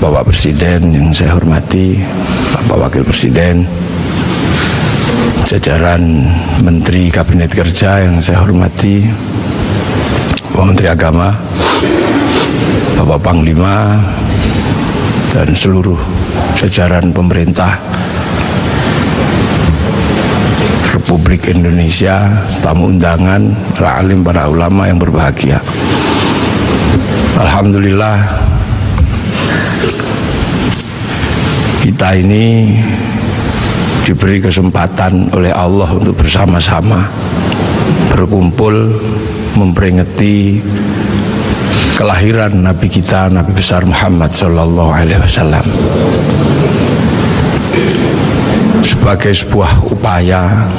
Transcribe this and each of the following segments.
Bapak Presiden yang saya hormati, Bapak Wakil Presiden, jajaran Menteri Kabinet Kerja yang saya hormati, Bapak Menteri Agama, Bapak Panglima, dan seluruh jajaran pemerintah Republik Indonesia, tamu undangan, para alim, para ulama yang berbahagia. Alhamdulillah, kita ini diberi kesempatan oleh Allah untuk bersama-sama berkumpul memperingati kelahiran Nabi kita, Nabi besar Muhammad Sallallahu Alaihi Wasallam, sebagai sebuah upaya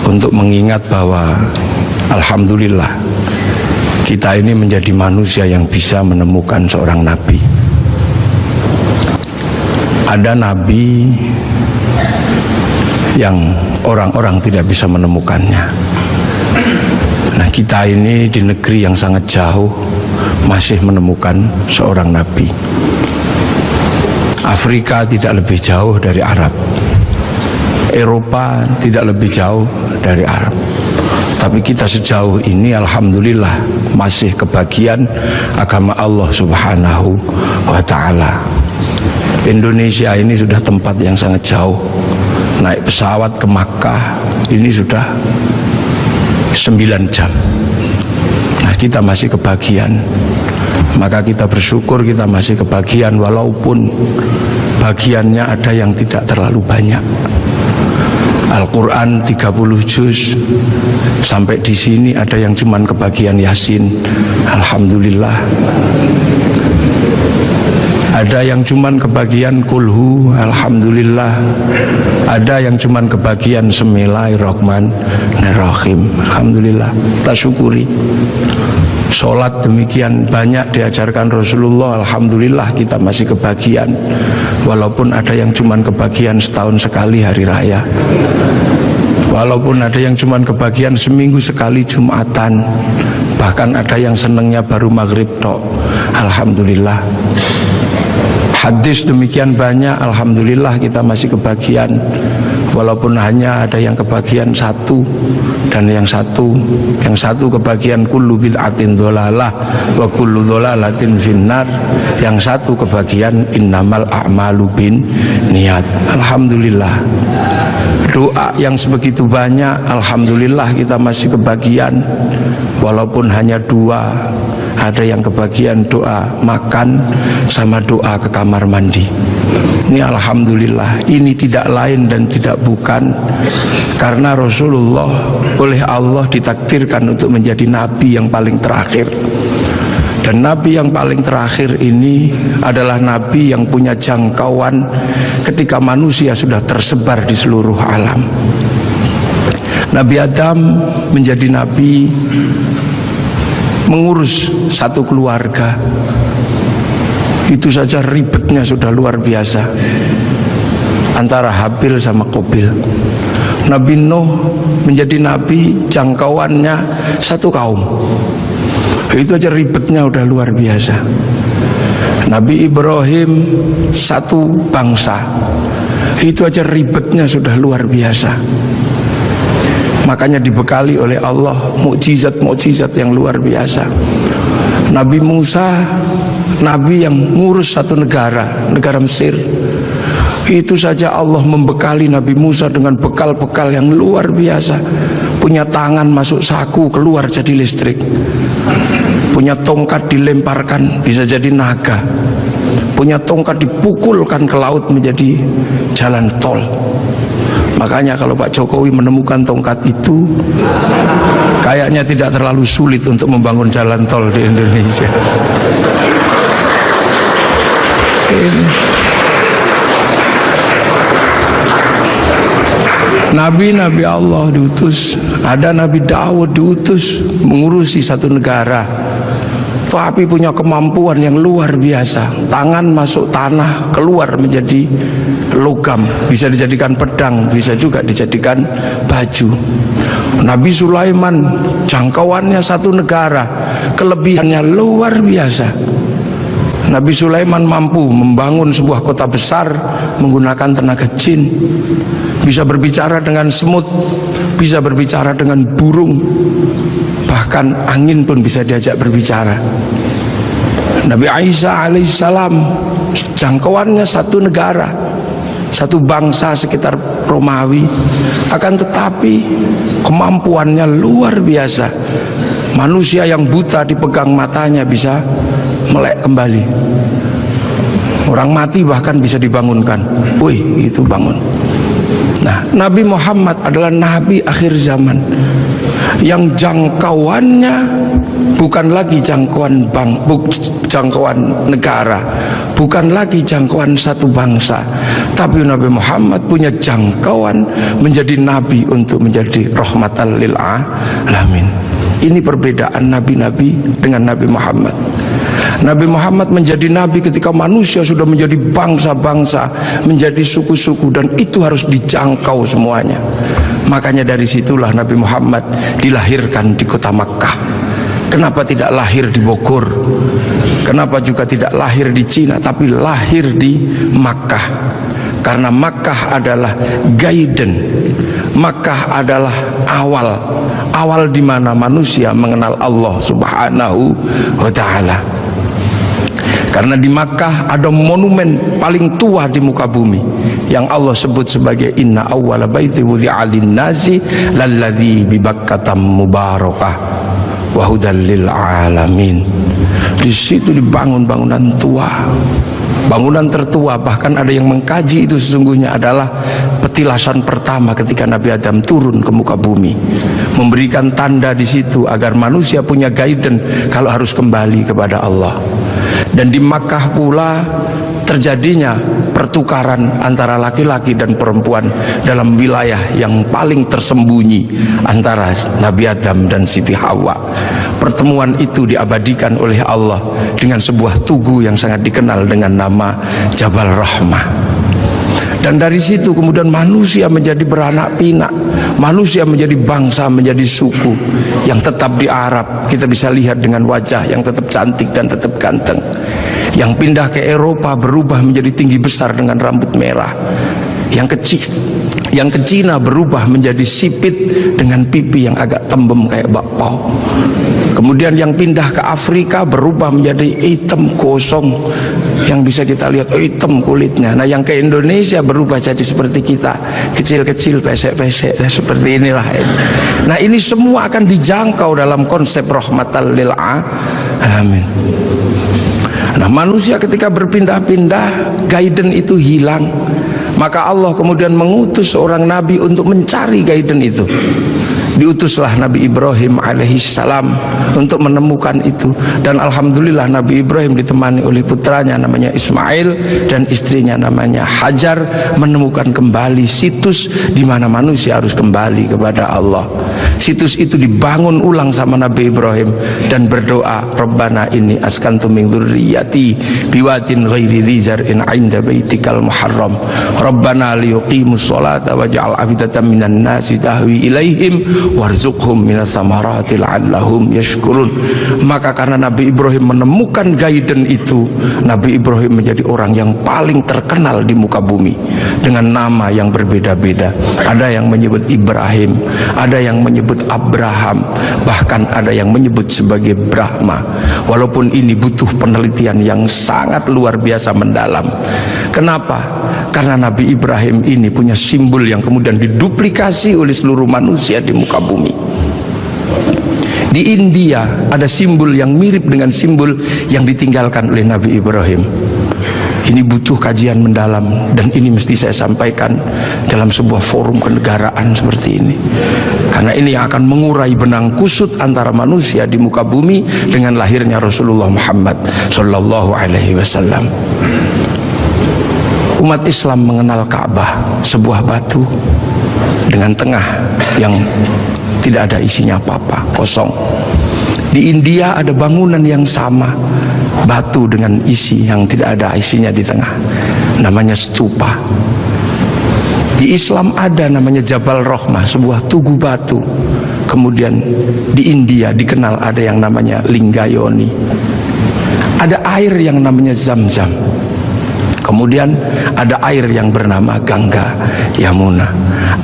untuk mengingat bahwa alhamdulillah kita ini menjadi manusia yang bisa menemukan seorang nabi. Ada nabi yang orang-orang tidak bisa menemukannya. Nah, kita ini di negeri yang sangat jauh masih menemukan seorang nabi. Afrika tidak lebih jauh dari Arab, Eropa tidak lebih jauh dari Arab. Tapi kita sejauh ini alhamdulillah masih kebagian agama Allah Subhanahu wa ta'ala. Indonesia ini sudah tempat yang sangat jauh. Naik pesawat ke Makkah ini sudah 9 jam. Nah, kita masih kebagian. Maka kita bersyukur kita masih kebagian, walaupun bagiannya ada yang tidak terlalu banyak. Al-Quran 30 juz, sampai di sini ada yang cuman kebagian Yasin, alhamdulillah. Ada yang cuman kebagian Kulhu, alhamdulillah. Ada yang cuman kebagian Bismillahirrahmanirrahim, alhamdulillah. Kita syukuri. Sholat demikian banyak diajarkan Rasulullah, alhamdulillah kita masih kebagian, walaupun ada yang cuman kebagian setahun sekali hari raya, walaupun ada yang cuman kebagian seminggu sekali Jumatan, bahkan ada yang senengnya baru maghrib tok, alhamdulillah. Hadis demikian banyak, alhamdulillah kita masih kebagian, walaupun hanya ada yang kebagian satu, dan yang satu kebagian kullu bid'atin dholalah wa kullu dholalatin finnar, yang satu kebagian innamal a'malu bin niat. Alhamdulillah, doa yang sebegitu banyak, alhamdulillah kita masih kebagian, walaupun hanya 2. Ada yang kebagian doa makan sama doa ke kamar mandi. Ini alhamdulillah, ini tidak lain dan tidak bukan karena Rasulullah oleh Allah ditakdirkan untuk menjadi nabi yang paling terakhir. Dan nabi yang paling terakhir ini adalah nabi yang punya jangkauan ketika manusia sudah tersebar di seluruh alam. Nabi Adam menjadi nabi mengurus satu keluarga, itu saja ribetnya sudah luar biasa antara Habil sama Qabil. Nabi Nuh menjadi nabi, jangkauannya satu kaum, itu aja ribetnya udah luar biasa. Nabi Ibrahim satu bangsa, itu aja ribetnya sudah luar biasa. Makanya dibekali oleh Allah mukjizat-mukjizat yang luar biasa. Nabi Musa, nabi yang ngurus satu negara, negara Mesir. Itu saja Allah membekali Nabi Musa dengan bekal-bekal yang luar biasa. Punya tangan masuk saku, keluar jadi listrik. Punya tongkat dilemparkan bisa jadi naga. Punya tongkat dipukulkan ke laut menjadi jalan tol. Makanya kalau Pak Jokowi menemukan tongkat itu, kayaknya tidak terlalu sulit untuk membangun jalan tol di Indonesia. Nabi-nabi Allah diutus, ada Nabi Daud diutus mengurusi satu negara, tapi punya kemampuan yang luar biasa. Tangan masuk tanah, keluar menjadi logam, bisa dijadikan pedang, bisa juga dijadikan baju. Nabi Sulaiman jangkauannya satu negara, kelebihannya luar biasa. Nabi Sulaiman mampu membangun sebuah kota besar menggunakan tenaga jin, bisa berbicara dengan semut, bisa berbicara dengan burung, bahkan angin pun bisa diajak berbicara. Nabi Isa alaihissalam jangkauannya satu negara, satu bangsa sekitar Romawi, akan tetapi kemampuannya luar biasa. Manusia yang buta dipegang matanya bisa melek kembali, orang mati bahkan bisa dibangunkan. Wih, itu bangun. Nah, Nabi Muhammad adalah Nabi akhir zaman yang jangkauannya bukan lagi jangkauan negara, bukan lagi jangkauan satu bangsa, tapi Nabi Muhammad punya jangkauan menjadi nabi untuk menjadi rahmatan lil alamin. Ini perbedaan nabi-nabi dengan Nabi Muhammad. Nabi Muhammad menjadi nabi ketika manusia sudah menjadi bangsa-bangsa, menjadi suku-suku, dan itu harus dijangkau semuanya. Makanya dari situlah Nabi Muhammad dilahirkan di kota Makkah. Kenapa tidak lahir di Bogor? Kenapa juga tidak lahir di Cina, tapi lahir di Makkah? Karena Makkah adalah guidance, Makkah adalah awal di mana manusia mengenal Allah Subhanahu wa Ta'ala. Karena di Makkah ada monumen paling tua di muka bumi yang Allah sebut sebagai inna awwala baiti wudi'a lin-nasi lalladzi bi Bakkah mubarakah wa hudal lil alamin. Di situ dibangun bangunan tua, bangunan tertua. Bahkan ada yang mengkaji itu sesungguhnya adalah petilasan pertama ketika Nabi Adam turun ke muka bumi, memberikan tanda di situ agar manusia punya guidance kalau harus kembali kepada Allah. Dan di Makkah pula terjadinya pertukaran antara laki-laki dan perempuan dalam wilayah yang paling tersembunyi antara Nabi Adam dan Siti Hawa. Pertemuan itu diabadikan oleh Allah dengan sebuah tugu yang sangat dikenal dengan nama Jabal Rahmah. Dan dari situ kemudian manusia menjadi beranak pinak, manusia menjadi bangsa, menjadi suku yang tetap di Arab. Kita bisa lihat dengan wajah yang tetap cantik dan tetap ganteng. Yang pindah ke Eropa berubah menjadi tinggi besar dengan rambut merah. Yang ke Cina berubah menjadi sipit dengan pipi yang agak tembem kayak bakpao. Kemudian yang pindah ke Afrika berubah menjadi hitam gosong yang bisa kita lihat hitam kulitnya. Nah, yang ke Indonesia berubah jadi seperti kita, kecil-kecil, pesek-pesek, seperti inilah. Nah, ini semua akan dijangkau dalam konsep rahmatan lil alamin. Nah, manusia ketika berpindah-pindah, guidance itu hilang. Maka Allah kemudian mengutus seorang nabi untuk mencari guidance itu. Diutuslah Nabi Ibrahim alaihissalam untuk menemukan itu. Dan alhamdulillah Nabi Ibrahim ditemani oleh putranya namanya Ismail dan istrinya namanya Hajar, menemukan kembali situs di mana manusia harus kembali kepada Allah. Situs itu dibangun ulang sama Nabi Ibrahim dan berdoa, Rabbana inni askantu min dzurriyyati biwadin ghairi dzi zar'in 'inda baitikal muharram Rabbana liyuqimus sholata waj'al afidatan minan nasi tahwi ilaihim warzuqhum minas thamarati la'allahum yashkurun. Maka karena Nabi Ibrahim menemukan guidance itu, Nabi Ibrahim menjadi orang yang paling terkenal di muka bumi dengan nama yang berbeda-beda. Ada yang menyebut Ibrahim, ada yang menyebut Abraham, bahkan ada yang menyebut sebagai Brahma. Walaupun ini butuh penelitian yang sangat luar biasa mendalam. Kenapa? Karena Nabi Ibrahim ini punya simbol yang kemudian diduplikasi oleh seluruh manusia di muka bumi. Di India ada simbol yang mirip dengan simbol yang ditinggalkan oleh Nabi Ibrahim. Ini butuh kajian mendalam dan ini mesti saya sampaikan dalam sebuah forum kenegaraan seperti ini. Karena ini yang akan mengurai benang kusut antara manusia di muka bumi dengan lahirnya Rasulullah Muhammad sallallahu alaihi wasallam. Umat Islam mengenal Ka'bah, sebuah batu dengan tengah yang tidak ada isinya apa-apa, kosong. Di India ada bangunan yang sama, batu dengan isi yang tidak ada isinya di tengah, namanya stupa. Di Islam ada namanya Jabal Rahmah, sebuah tugu batu. Kemudian di India dikenal ada yang namanya Lingayoni. Ada air yang namanya Zam-Zam. Kemudian ada air yang bernama Gangga Yamuna.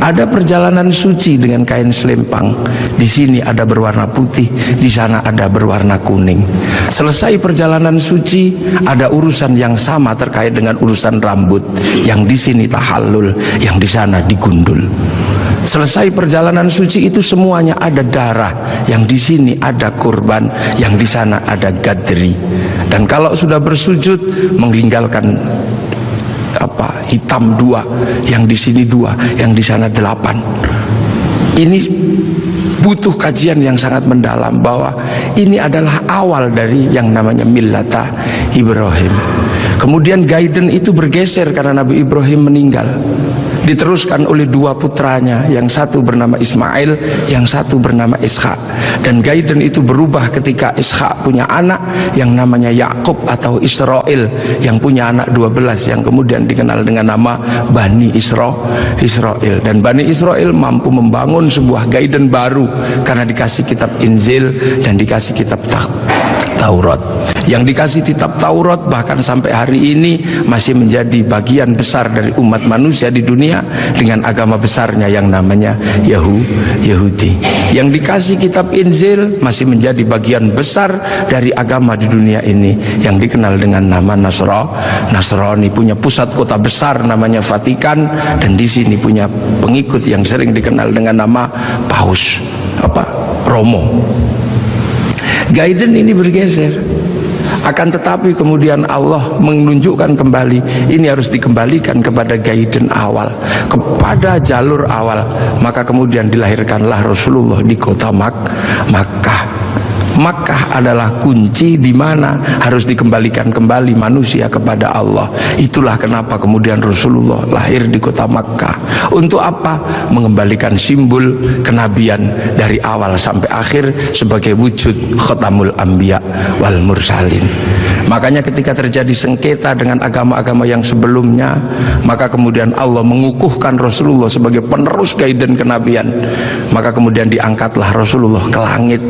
Ada perjalanan suci dengan kain selempang. Di sini ada berwarna putih, di sana ada berwarna kuning. Selesai perjalanan suci, ada urusan yang sama terkait dengan urusan rambut. Yang di sini tahallul, yang di sana digundul. Selesai perjalanan suci itu semuanya ada darah. Yang di sini ada kurban, yang di sana ada gadri. Dan kalau sudah bersujud, meninggalkan hitam 2, yang di sini 2, yang di sana 8. Ini butuh kajian yang sangat mendalam, bahwa ini adalah awal dari yang namanya millata Ibrahim. Kemudian Gaiden itu bergeser karena Nabi Ibrahim meninggal. Diteruskan oleh 2 putranya, yang satu bernama Ismail, yang satu bernama Ishak. Dan Gaiden itu berubah ketika Ishak punya anak yang namanya Yakub atau Israel, yang punya anak 12 yang kemudian dikenal dengan nama Bani Israel. Dan Bani Israel mampu membangun sebuah Gaiden baru karena dikasih kitab Injil dan dikasih kitab Taurat. Yang dikasih kitab Taurat bahkan sampai hari ini masih menjadi bagian besar dari umat manusia di dunia dengan agama besarnya yang namanya Yahudi. Yang dikasih kitab Injil masih menjadi bagian besar dari agama di dunia ini yang dikenal dengan nama Nasrani. Punya pusat kota besar namanya Vatikan, dan di sini punya pengikut yang sering dikenal dengan nama Paus Romo. Gaiden ini bergeser. Akan tetapi kemudian Allah menunjukkan kembali, ini harus dikembalikan kepada Gaiden awal, kepada jalur awal. Maka kemudian dilahirkanlah Rasulullah di kota Makkah. Makkah adalah kunci di mana harus dikembalikan kembali manusia kepada Allah. Itulah kenapa kemudian Rasulullah lahir di kota Makkah. Untuk apa? Mengembalikan simbol kenabian dari awal sampai akhir sebagai wujud khatamul anbiya wal mursalin. Makanya ketika terjadi sengketa dengan agama-agama yang sebelumnya, maka kemudian Allah mengukuhkan Rasulullah sebagai penerus Gaiden kenabian. Maka kemudian diangkatlah Rasulullah ke langit,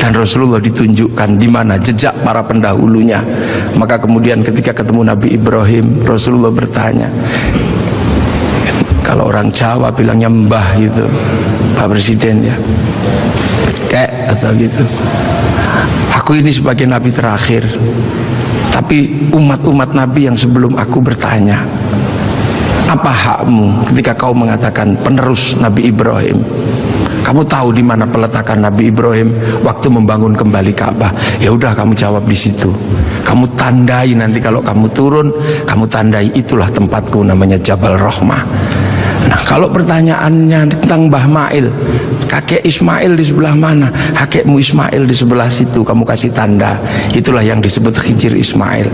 dan Rasulullah ditunjukkan di mana jejak para pendahulunya. Maka kemudian ketika ketemu Nabi Ibrahim, Rasulullah bertanya, kalau orang Jawa bilangnya mbah gitu, Pak Presiden ya, kayak atau gitu. Aku ini sebagai Nabi terakhir, tapi umat-umat Nabi yang sebelum aku bertanya, apa hakmu ketika kau mengatakan penerus Nabi Ibrahim? Kamu tahu di mana peletakan Nabi Ibrahim waktu membangun kembali Ka'bah? Ya udah, kamu jawab di situ. Kamu tandai nanti kalau kamu turun, kamu tandai itulah tempatku, namanya Jabal Rahmah. Nah, kalau pertanyaannya tentang Mbah Mail, kakek Ismail di sebelah mana? Kakekmu Ismail di sebelah situ, kamu kasih tanda. Itulah yang disebut Khijir Ismail.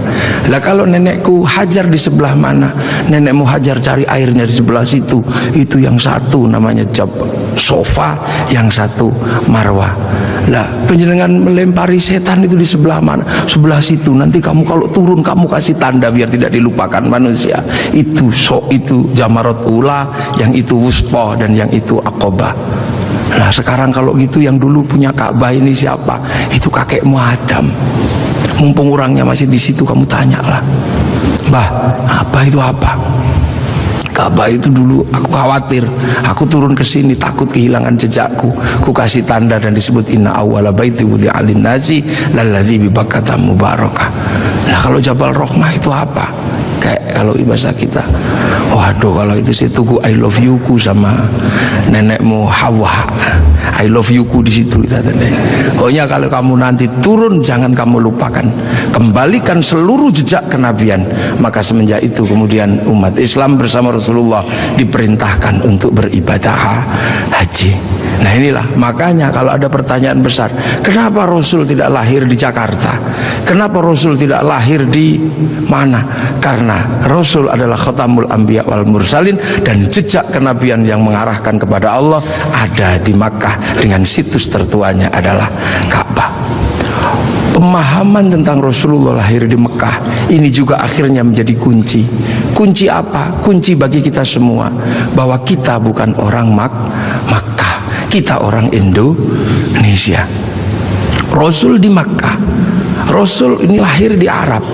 Lah kalau nenekku Hajar di sebelah mana? Nenekmu Hajar cari airnya di sebelah situ. Itu yang satu namanya Sofa, yang satu Marwah. Lah penjenengan melempari setan itu di sebelah mana? Sebelah situ. Nanti kamu kalau turun kamu kasih tanda biar tidak dilupakan manusia. Itu itu Jamarat Ula, yang itu Wusta, dan yang itu Aqobah. Nah sekarang kalau gitu yang dulu punya Ka'bah ini siapa? Itu kakekmu Adam. Mumpung orangnya masih di situ, kamu tanyalah, Mbah, apa itu apa? Ka'bah itu dulu aku khawatir, aku turun ke sini takut kehilangan jejakku. Ku kasih tanda dan disebut inna awwala baiti wudi'a lin-nasi lalladzi bi Bakkah mubarakah. Nah kalau Jabal Rahmah itu apa? Kayak kalau bahasa kita, waduh kalau itu saya tuku I love you ku sama nenekmu Hawa, I love you ku di situ kita tanda. Pokoknya kalau kamu nanti turun jangan kamu lupakan, kembalikan seluruh jejak kenabian. Maka semenjak itu kemudian umat Islam bersama Rasulullah diperintahkan untuk beribadah haji. Nah inilah makanya kalau ada pertanyaan besar, kenapa Rasul tidak lahir di Jakarta? Kenapa Rasul tidak lahir di mana? Karena Rasul adalah khatamul anbiya wal mursalin, dan jejak kenabian yang mengarahkan kepada Allah ada di Makkah, dengan situs tertuanya adalah Ka'bah. Pemahaman tentang Rasulullah lahir di Mekah ini juga akhirnya menjadi kunci. Kunci apa? Kunci bagi kita semua bahwa kita bukan orang Makkah, kita orang Indonesia. Rasul di Makkah, Rasul ini lahir di Arab,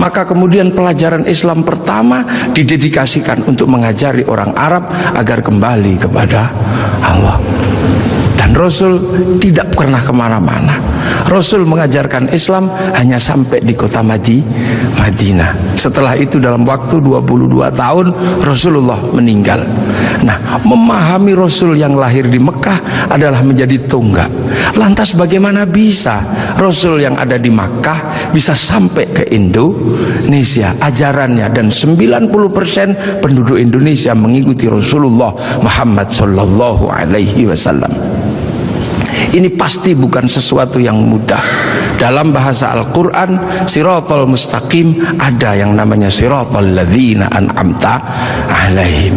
maka kemudian pelajaran Islam pertama didedikasikan untuk mengajari orang Arab agar kembali kepada Allah. Dan Rasul tidak pernah kemana-mana. Rasul mengajarkan Islam hanya sampai di kota Madinah. Setelah itu dalam waktu 22 tahun Rasulullah meninggal. Nah, memahami Rasul yang lahir di Mekah adalah menjadi tonggak. Lantas bagaimana bisa Rasul yang ada di Makkah bisa sampai ke Indonesia ajarannya, dan 90% penduduk Indonesia mengikuti Rasulullah Muhammad sallallahu alaihi wasallam. Ini pasti bukan sesuatu yang mudah. Dalam bahasa Al-Quran, siratal mustaqim, ada yang namanya siratal ladzina an'amta alaihim.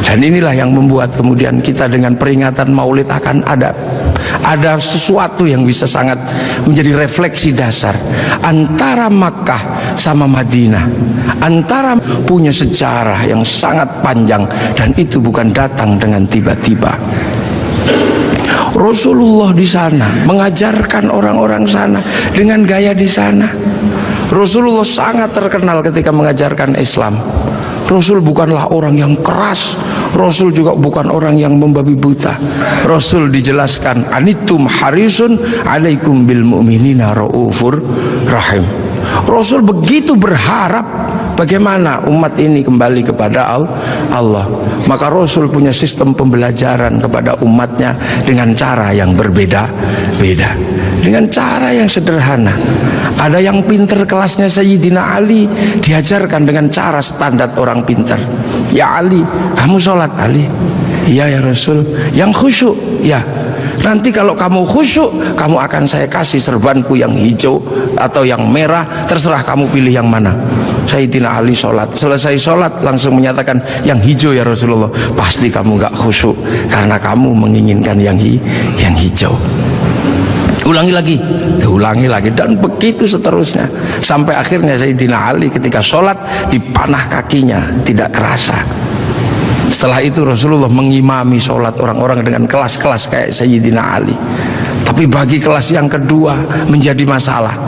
Dan inilah yang membuat kemudian kita dengan peringatan Maulid akan ada sesuatu yang bisa sangat menjadi refleksi dasar antara Makkah sama Madinah, antara punya sejarah yang sangat panjang, dan itu bukan datang dengan tiba-tiba. Rasulullah di sana mengajarkan orang-orang sana dengan gaya di sana. Rasulullah sangat terkenal ketika mengajarkan Islam. Rasul bukanlah orang yang keras, Rasul juga bukan orang yang membabi buta. Rasul dijelaskan, anitum harisun alaikum bil mu'minina raufur rahim. Rasul begitu berharap bagaimana umat ini kembali kepada Allah. Maka Rasul punya sistem pembelajaran kepada umatnya dengan cara yang berbeda-beda, dengan cara yang sederhana. Ada yang pinter kelasnya Sayyidina Ali, diajarkan dengan cara standar orang pinter. Ya Ali, kamu sholat. Ali, iya ya Rasul. Yang khusyuk, ya. Nanti kalau kamu khusyuk, kamu akan saya kasih serbanku yang hijau atau yang merah, terserah kamu pilih yang mana. Sayyidina Ali sholat, selesai sholat langsung menyatakan yang hijau ya Rasulullah. Pasti kamu gak khusyuk karena kamu menginginkan yang hijau. Ulangi lagi, dan begitu seterusnya sampai akhirnya Sayyidina Ali ketika sholat dipanah kakinya tidak kerasa. Setelah itu Rasulullah mengimami sholat orang-orang dengan kelas-kelas kayak Sayyidina Ali. Tapi bagi kelas yang kedua menjadi masalah.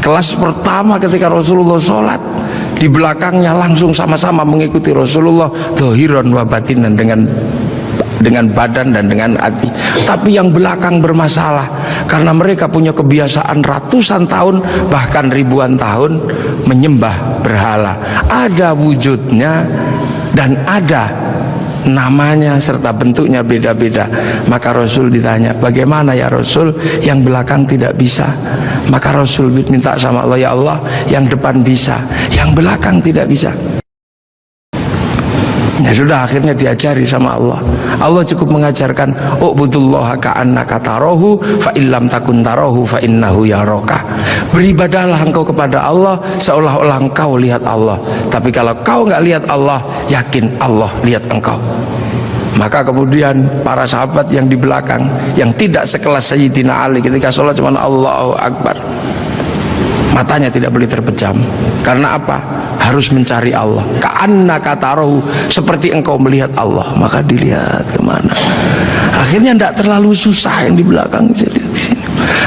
Kelas pertama ketika Rasulullah sholat, di belakangnya langsung sama-sama mengikuti Rasulullah dhahiran wa batinan, dengan badan dan dengan hati. Tapi yang belakang bermasalah karena mereka punya kebiasaan ratusan tahun bahkan ribuan tahun menyembah berhala. Ada wujudnya dan ada namanya serta bentuknya beda-beda. Maka Rasul ditanya, bagaimana ya Rasul yang belakang tidak bisa? Maka Rasul minta sama Allah, ya Allah yang depan bisa, yang belakang tidak bisa. Ya sudah, akhirnya diajari sama Allah. Allah cukup mengajarkan, u'budullaha ka'annaka tarahu fa illam takun tarahu fa innahu yaraka. Beribadahlah engkau kepada Allah seolah-olah engkau lihat Allah. Tapi kalau kau nggak lihat Allah, yakin Allah lihat engkau. Maka kemudian para sahabat yang di belakang, yang tidak sekelas Sayyidina Ali, ketika sholat cuma Allahu Akbar, matanya tidak boleh terpejam. Karena apa? Harus mencari Allah. Ka'annaka tarahu, seperti engkau melihat Allah. Maka dilihat kemana. Akhirnya tidak terlalu susah yang di belakang.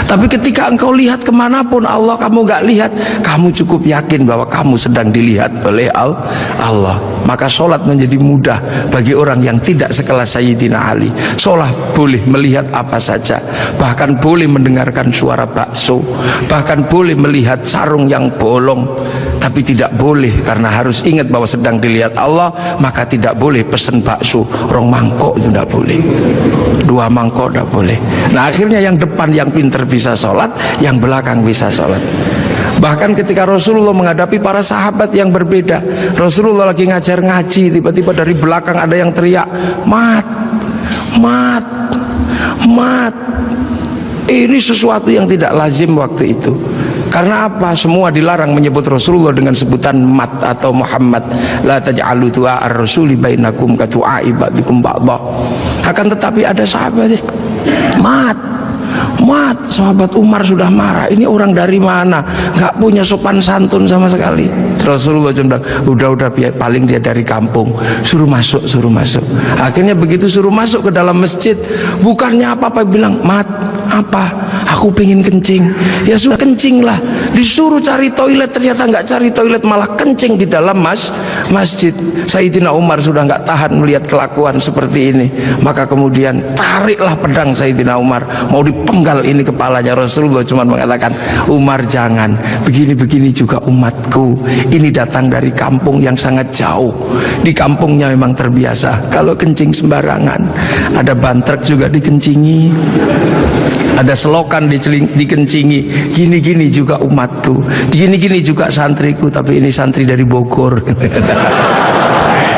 Tapi ketika engkau lihat kemanapun Allah kamu gak lihat, kamu cukup yakin bahwa kamu sedang dilihat oleh Allah. Maka sholat menjadi mudah bagi orang yang tidak sekelas Sayyidina Ali. Sholat boleh melihat apa saja, bahkan boleh mendengarkan suara bakso, bahkan boleh melihat sarung yang bolong. Tapi tidak boleh, karena harus ingat bahwa sedang dilihat Allah, maka tidak boleh pesen bakso rong mangkok, itu tidak boleh, 2 mangkok tidak boleh. Nah akhirnya yang depan yang pinter bisa sholat, yang belakang bisa sholat. Bahkan ketika Rasulullah menghadapi para sahabat yang berbeda, Rasulullah lagi ngajar ngaji, tiba-tiba dari belakang ada yang teriak, mat, mat, mat. Ini sesuatu yang tidak lazim waktu itu. Karena apa? Semua dilarang menyebut Rasulullah dengan sebutan mat atau Muhammad. La taj'alu du'a ar-rasuli bainakum ka du'a'i ba'dikum ba'dha. Akan tetapi ada sahabat, mat, mat. Sahabat Umar sudah marah. Ini orang dari mana? Gak punya sopan santun sama sekali. Rasulullah cuma bilang, udah paling dia dari kampung. Suruh masuk, suruh masuk. Akhirnya begitu suruh masuk ke dalam masjid, bukannya apa-apa, bilang, mat, apa? Aku aku pengen kencing. Ya sudah, kencing lah. Disuruh cari toilet, ternyata nggak cari toilet, malah kencing di dalam masjid. Sayyidina Umar sudah nggak tahan melihat kelakuan seperti ini, maka kemudian tariklah pedang Sayyidina Umar, mau dipenggal ini kepalanya. Rasulullah cuma mengatakan, Umar jangan, begini-begini juga umatku, ini datang dari kampung yang sangat jauh, di kampungnya memang terbiasa kalau kencing sembarangan, ada bantrek juga dikencingi, ada selokan dikencingi, gini-gini juga umatku, gini-gini juga santriku, tapi ini santri dari Bogor.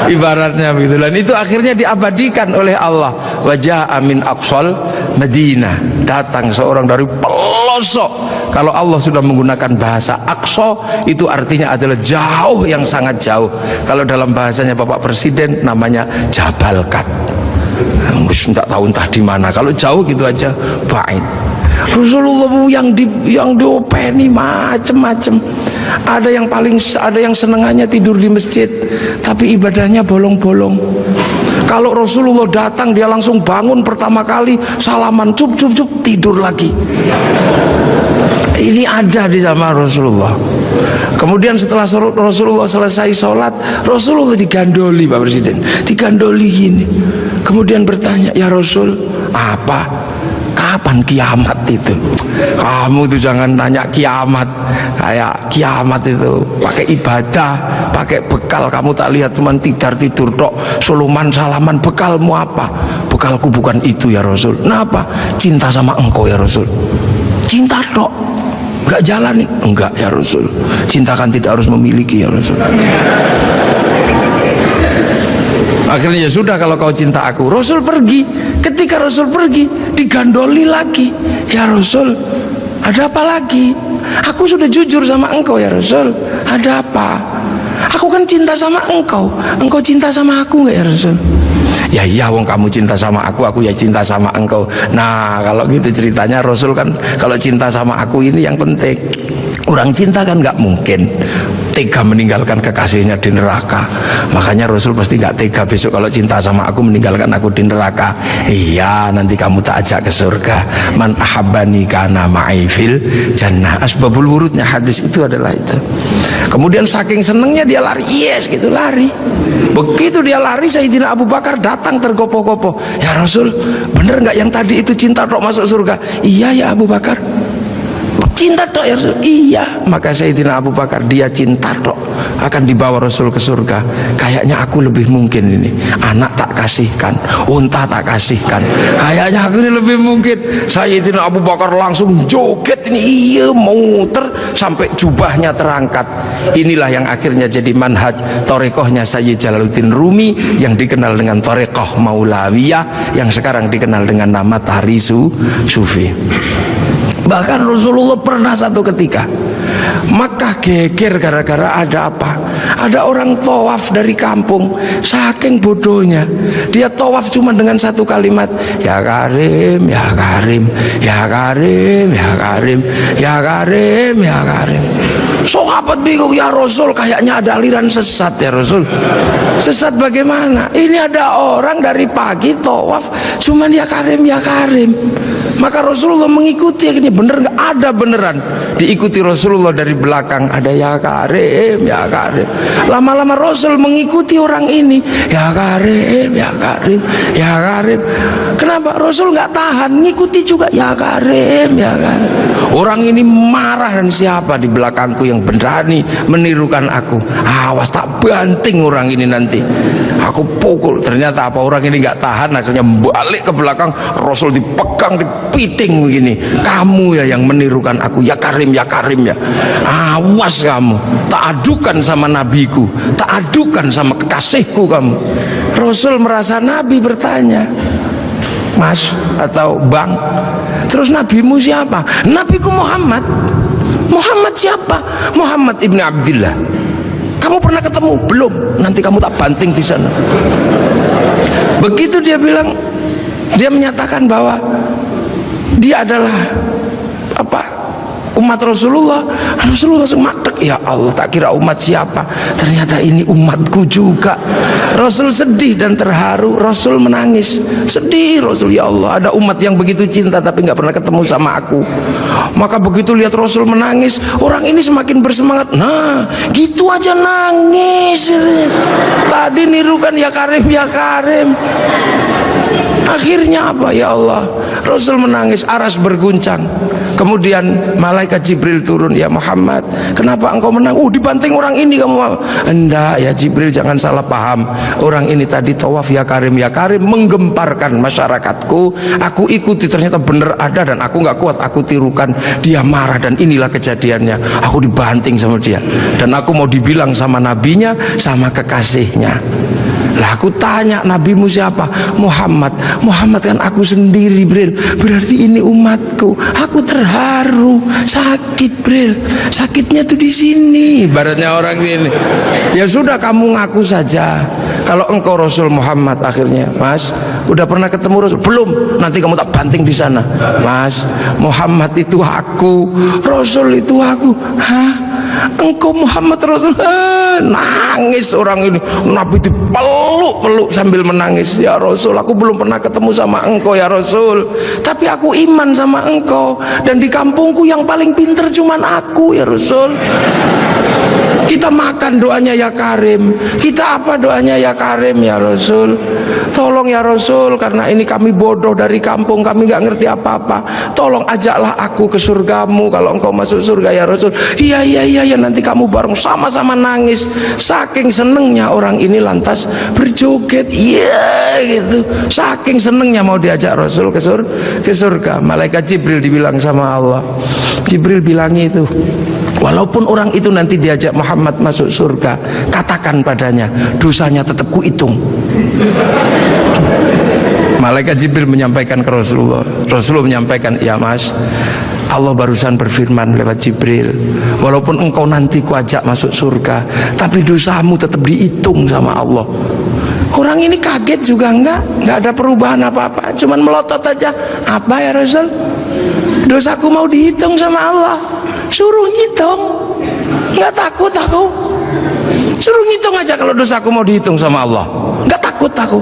Ibaratnya begitu. Dan itu akhirnya diabadikan oleh Allah. Wajah amin aqsal Madinah, datang seorang dari pelosok. Kalau Allah sudah menggunakan bahasa aqsa, itu artinya adalah jauh, yang sangat jauh. Kalau dalam bahasanya Bapak Presiden namanya Jabal Kat, tidak tahu entah di mana. Kalau jauh gitu aja bait. Rasulullah yang diopeni macem-macem. Ada yang senengannya tidur di masjid, tapi ibadahnya bolong-bolong. Kalau Rasulullah datang, dia langsung bangun pertama kali, salaman, cup, tidur lagi. Ini ada di zaman Rasulullah. Kemudian setelah Rasulullah selesai sholat, Rasulullah digandoli, Pak Presiden, digandoli gini. Kemudian bertanya, ya Rasul, apa? Kapan kiamat itu? Kamu tuh jangan nanya kiamat, kayak kiamat itu pakai ibadah, pakai bekal. Kamu tak lihat cuman tidur tok, suluman salaman, bekalmu apa? Bekalku bukan itu ya Rasul. Kenapa? Cinta sama engkau ya Rasul. Cinta tok, enggak jalan? Enggak ya Rasul. Cinta kan tidak harus memiliki ya Rasul. Akhirnya ya sudah, kalau kau cinta aku. Rasul pergi. Ketika Rasul pergi, digandoli lagi. Ya Rasul, ada apa lagi? Aku sudah jujur sama engkau ya Rasul. Ada apa? Aku kan cinta sama engkau. Engkau cinta sama aku nggak ya Rasul? Ya iya, wong kamu cinta sama aku ya cinta sama engkau. Nah kalau gitu ceritanya, Rasul kan kalau cinta sama aku ini yang penting. Orang cinta kan nggak mungkin tega meninggalkan kekasihnya di neraka. Makanya Rasul pasti nggak tega besok kalau cinta sama aku meninggalkan aku di neraka. Iya, nanti kamu tak ajak ke surga. Man ahabbani kana ma'i fil jannah. Asbabul wurudnya hadis itu adalah itu. Kemudian saking senengnya dia lari, yes gitu, lari. Begitu dia lari, Sayyidina Abu Bakar datang tergopoh-gopoh. Ya Rasul, bener nggak yang tadi itu cinta tok masuk surga? Iya ya Abu Bakar, cinta tok ya Rasul. Iya. Maka Sayyidina Abu Bakar, dia cinta tok akan dibawa Rasul ke surga. Kayaknya aku lebih mungkin ini, anak tak kasihkan, unta tak kasihkan, kayaknya aku ini lebih mungkin. Sayyidina Abu Bakar langsung joget ini, iya, muter sampai jubahnya terangkat. Inilah yang akhirnya jadi manhaj torekohnya Sayyid Jalaluddin Rumi, yang dikenal dengan torekoh Maulawiyah, yang sekarang dikenal dengan nama Tahrisu Sufi. Bahkan Rasulullah pernah satu ketika Makkah geger gara-gara ada apa? Ada orang tawaf dari kampung, saking bodohnya dia tawaf cuma dengan satu kalimat, ya Karim, ya Karim, ya Karim, ya Karim, ya Karim, ya Karim. Sahabat bingung, ya Rasul, kayaknya ada aliran sesat ya Rasul. Sesat bagaimana? Ini ada orang dari pagi tawaf cuman ya Karim, ya Karim. Maka Rasulullah mengikuti, ini bener nggak? Ada beneran, diikuti Rasulullah dari belakang, ada ya Karim, ya Karim. Lama-lama Rasul mengikuti orang ini, ya Karim, ya Karim, ya Karim. Kenapa? Rasul nggak tahan, ngikuti juga, ya Karim, ya Karim. Orang ini marah, dan siapa di belakangku yang berani menirukan aku? Awas, tak banting orang ini nanti, aku pukul. Ternyata apa? Orang ini nggak tahan, akhirnya balik ke belakang. Rasul dipegang, dipiting begini, kamu ya yang menirukan aku, ya Karim, ya Karim ya. Awas kamu, tak adukan sama nabiku, tak adukan sama kekasihku kamu. Rasul merasa Nabi bertanya, Mas atau Bang, terus nabimu siapa? Nabiku Muhammad. Muhammad siapa? Muhammad ibn Abdillah. Kamu pernah ketemu? Belum. Nanti kamu tak banting di sana. Begitu dia bilang, dia menyatakan bahwa dia adalah apa? Umat Rasulullah. Rasulullah semadek, ya Allah, tak kira umat siapa, ternyata ini umatku juga. Rasul sedih dan terharu, Rasul menangis. Sedih Rasul, ya Allah, ada umat yang begitu cinta tapi nggak pernah ketemu sama aku. Maka begitu lihat Rasul menangis, orang ini semakin bersemangat. Nah, gitu aja nangis. Tadi nirukan ya Karim, ya Karim. Akhirnya apa, ya Allah, Rasul menangis, aras berguncang. Kemudian malaikat Jibril turun, ya Muhammad, kenapa engkau menang? Dibanting orang ini kamu. Enggak ya Jibril, jangan salah paham. Orang ini tadi tawaf ya Karim menggemparkan masyarakatku. Aku ikuti, ternyata benar ada dan aku nggak kuat, aku tirukan. Dia marah dan inilah kejadiannya. Aku dibanting sama dia dan aku mau dibilang sama nabinya, sama kekasihnya. Lah aku tanya, nabimu siapa? Muhammad. Muhammad kan aku sendiri, Bril. Berarti ini umatku. Aku terharu, sakit, Bril. Sakitnya tuh di sini. Ibaratnya orang ini. Ya sudah, kamu ngaku saja. Kalau engkau Rasul Muhammad. Akhirnya, Mas, udah pernah ketemu Rasul? Belum. Nanti kamu tak banting di sana. Mas, Muhammad itu aku, Rasul itu aku. Hah? Engkau Muhammad Rasul? Nangis orang ini. Nabi dipeluk sambil menangis. Ya Rasul, aku belum pernah ketemu sama engkau ya Rasul, tapi aku iman sama engkau. Dan di kampungku yang paling pinter cuman aku ya Rasul. Kita makan doanya ya Karim, kita apa doanya ya Karim ya Rasul. Tolong ya Rasul, karena ini kami bodoh dari kampung, kami nggak ngerti apa-apa. Tolong ajaklah aku ke surgamu kalau engkau masuk surga ya Rasul. Iya, nanti kamu bareng, sama-sama nangis. Saking senengnya orang ini lantas berjoget, iya gitu. Saking senengnya mau diajak Rasul ke surga. Malaikat Jibril dibilang sama Allah, Jibril bilang itu, walaupun orang itu nanti diajak Muhammad masuk surga, katakan padanya, dosanya tetap kuhitung. Malaikat Jibril menyampaikan ke Rasulullah. Rasulullah menyampaikan, ya Mas, Allah barusan berfirman lewat Jibril, walaupun engkau nanti kuajak masuk surga, tapi dosamu tetap dihitung sama Allah. Orang ini kaget juga enggak ada perubahan apa-apa, cuman melotot aja. Apa ya Rasul? Dosaku mau dihitung sama Allah. Suruh ngitung, nggak takut aku. Suruh ngitung aja kalau dosaku mau dihitung sama Allah, nggak takut aku.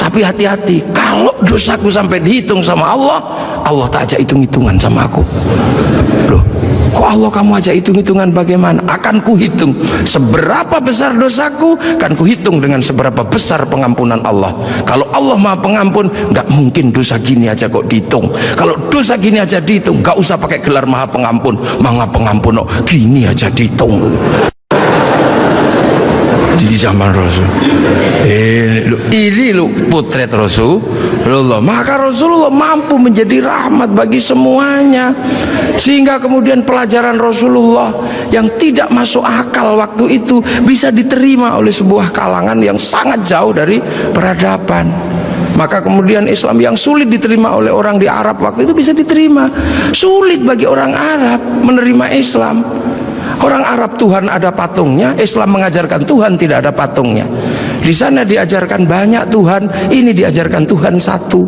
Tapi hati-hati, kalau dosaku sampai dihitung sama Allah, Allah tak ajak hitung-hitungan sama aku. Loh, kok Allah kamu ajak hitung-hitungan? Bagaimana? Akan kuhitung seberapa besar dosaku, kan kuhitung dengan seberapa besar pengampunan Allah. Kalau Allah Maha Pengampun, nggak mungkin dosa gini aja kok dihitung. Kalau dosa gini aja dihitung, nggak usah pakai gelar Maha Pengampun. Maha Pengampun, oh, gini aja dihitung. Di zaman Rasul ini lu potret Rasulullah. Maka Rasulullah mampu menjadi rahmat bagi semuanya, sehingga kemudian pelajaran Rasulullah yang tidak masuk akal waktu itu bisa diterima oleh sebuah kalangan yang sangat jauh dari peradaban. Maka kemudian Islam yang sulit diterima oleh orang di Arab waktu itu bisa diterima. Sulit bagi orang Arab menerima Islam. Orang Arab Tuhan ada patungnya, Islam mengajarkan Tuhan tidak ada patungnya. Di sana diajarkan banyak Tuhan, ini diajarkan Tuhan satu.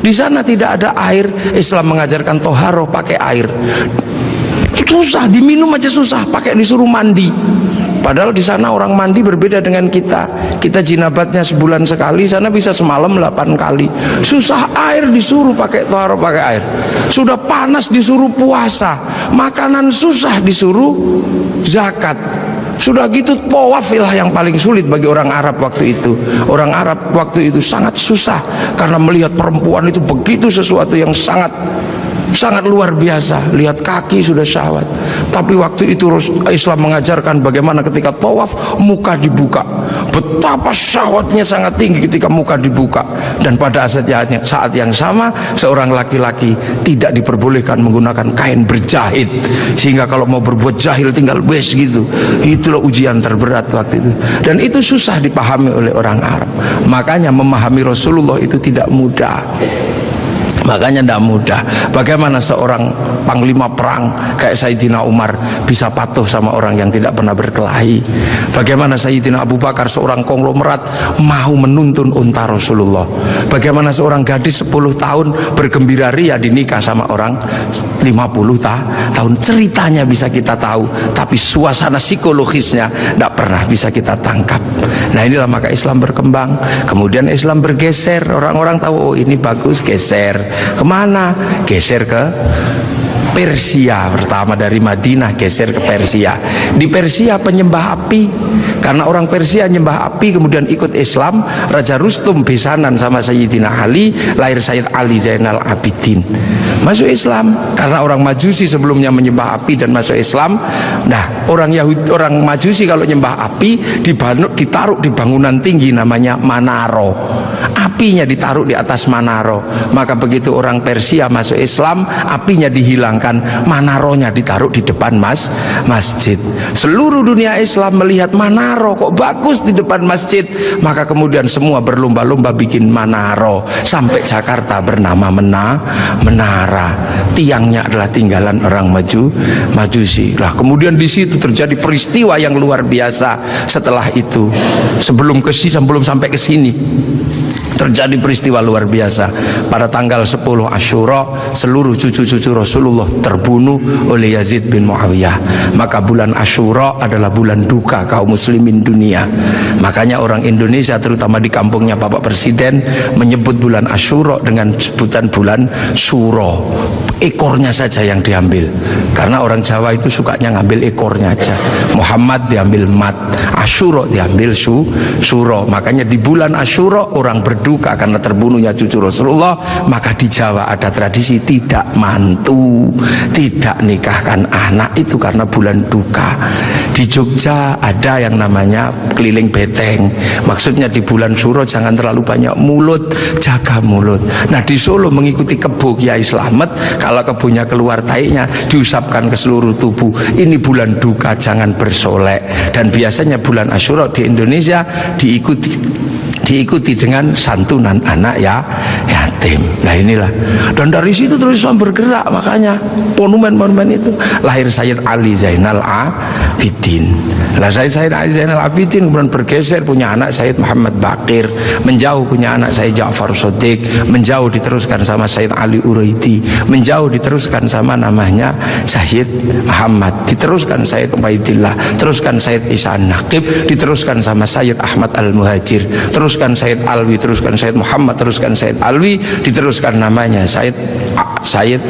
Di sana tidak ada air, Islam mengajarkan toharoh pakai air. Susah, diminum aja susah, pakai disuruh mandi. Padahal di sana orang mandi berbeda dengan kita. Kita jinabatnya sebulan sekali, sana bisa semalam 8 kali. Susah air disuruh pakai toharoh pakai air. Sudah panas disuruh puasa, makanan susah disuruh zakat. Sudah gitu tawafilah yang paling sulit bagi orang Arab waktu itu. Orang Arab waktu itu sangat susah karena melihat perempuan itu begitu sesuatu yang sangat luar biasa. Lihat kaki sudah syahwat. Tapi waktu itu Islam mengajarkan bagaimana ketika tawaf muka dibuka, betapa syahwatnya sangat tinggi ketika muka dibuka. Dan pada saat yang sama seorang laki-laki tidak diperbolehkan menggunakan kain berjahit, sehingga kalau mau berbuat jahil tinggal wes gitu. Itulah ujian terberat waktu itu, dan itu susah dipahami oleh orang Arab. Makanya memahami Rasulullah itu tidak mudah. Makanya tidak mudah. Bagaimana seorang panglima perang kayak Sayyidina Umar bisa patuh sama orang yang tidak pernah berkelahi? Bagaimana Sayyidina Abu Bakar seorang konglomerat mau menuntun unta Rasulullah? Bagaimana seorang gadis 10 tahun bergembira ria dinikah sama orang 50 tahun? Ceritanya bisa kita tahu, tapi suasana psikologisnya tidak pernah bisa kita tangkap. Nah inilah maka Islam berkembang. Kemudian Islam bergeser, orang-orang tahu oh ini bagus, geser. Kemana? Geser ke Persia. Pertama dari Madinah geser ke Persia. Di Persia penyembah api, karena orang Persia nyembah api, kemudian ikut Islam. Raja Rustum besanan sama Sayyidina Ali, lahir Sayyid Ali Zainal Abidin, masuk Islam. Karena orang Majusi sebelumnya menyembah api dan masuk Islam. Nah orang Yahudi, orang Majusi kalau nyembah api ditaruh di bangunan tinggi namanya Manaro, apinya ditaruh di atas Manaro. Maka begitu orang Persia masuk Islam, apinya dihilangkan, Manaronya ditaruh di depan masjid. Seluruh dunia Islam melihat Manaro kok bagus di depan masjid, maka kemudian semua berlomba-lomba bikin Manaro. Sampai Jakarta bernama Menara, tiangnya adalah tinggalan orang Majusi. Lah kemudian di situ terjadi peristiwa yang luar biasa. Setelah itu, sebelum sampai ke sini, terjadi peristiwa luar biasa. Pada tanggal 10 Asyura, seluruh cucu-cucu Rasulullah terbunuh oleh Yazid bin Muawiyah. Maka bulan Asyura adalah bulan duka kaum muslimin dunia. Makanya orang Indonesia, terutama di kampungnya Bapak Presiden, menyebut bulan Asyura dengan sebutan bulan Suro. Ekornya saja yang diambil, karena orang Jawa itu sukanya ngambil ekornya aja. Muhammad diambil mat, Asyura diambil suro. Makanya di bulan Asyura orang berduka karena terbunuhnya cucu Rasulullah. Maka di Jawa ada tradisi tidak mantu, tidak nikahkan anak, itu karena bulan duka. Di Jogja ada yang namanya keliling beteng, maksudnya di bulan Suro jangan terlalu banyak mulut, jaga mulut. Nah di Solo mengikuti kebo Kiai Slamet, kalau kebunnya keluar taiknya diusapkan ke seluruh tubuh. Ini bulan duka, jangan bersolek. Dan biasanya bulan Asyura di Indonesia diikuti dengan santunan anak yatim. Nah inilah, dan dari situ terus Islam bergerak. Makanya monumen-monumen itu lahir Sayyid Ali Zainal Abidin. Lah Sayyid Ali Zainal Abidin kemudian bergeser, punya anak Sayyid Muhammad Baqir, menjauh punya anak Sayyid Ja'far Shodiq, menjauh diteruskan sama Sayyid Ali Uraidi, menjauh diteruskan sama namanya Sayyid Muhammad, diteruskan Sayyid Ubaidillah, teruskan Sayyid Isa Naqib, diteruskan sama Sayyid Ahmad Al-Muhajir, teruskan Sayyid Alwi, teruskan Sayyid Muhammad, teruskan Sayyid Alwi, diteruskan namanya Sayyid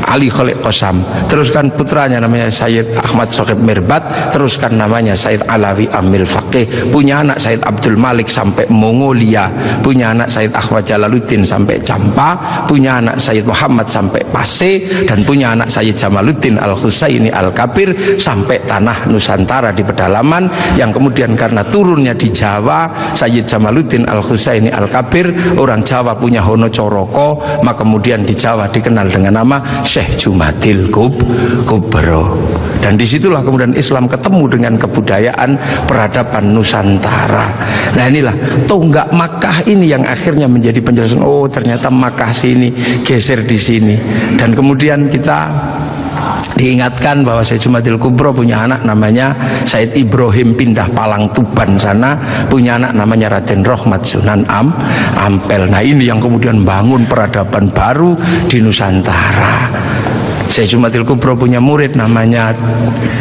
Ali Khalid Qasam, teruskan putranya namanya Sayyid Ahmad Sohib Mirbat, teruskan namanya Sayyid Alawi Amil Faqih, punya anak Sayyid Abdul Malik sampai Mongolia, punya anak Sayyid Ahmad Jalaluddin sampai Campa, punya anak Sayyid Muhammad sampai Pase, dan punya anak Sayyid Jamaluddin Al-Husaini Al-Kabir sampai tanah Nusantara di pedalaman, yang kemudian karena turunnya di Jawa, Sayyid Jamaluddin Al-Husaini Al-Kabir, orang Jawa punya Hono Coroko, maka kemudian di Jawa dikenal dengan nama Syekh Jumadil Kubro. Dan disitulah kemudian Islam ketemu dengan kebudayaan peradaban Nusantara. Nah inilah tonggak Makkah ini yang akhirnya menjadi penjelasan, oh ternyata Makkah sini geser di sini. Dan kemudian kita diingatkan bahwa Syekh Jumadil Kubro punya anak namanya Said Ibrahim, pindah Palang Tuban sana, punya anak namanya Raden Rohmat Sunan Ampel. Nah ini yang kemudian bangun peradaban baru di Nusantara. Syekh Jumadil Kubro punya murid namanya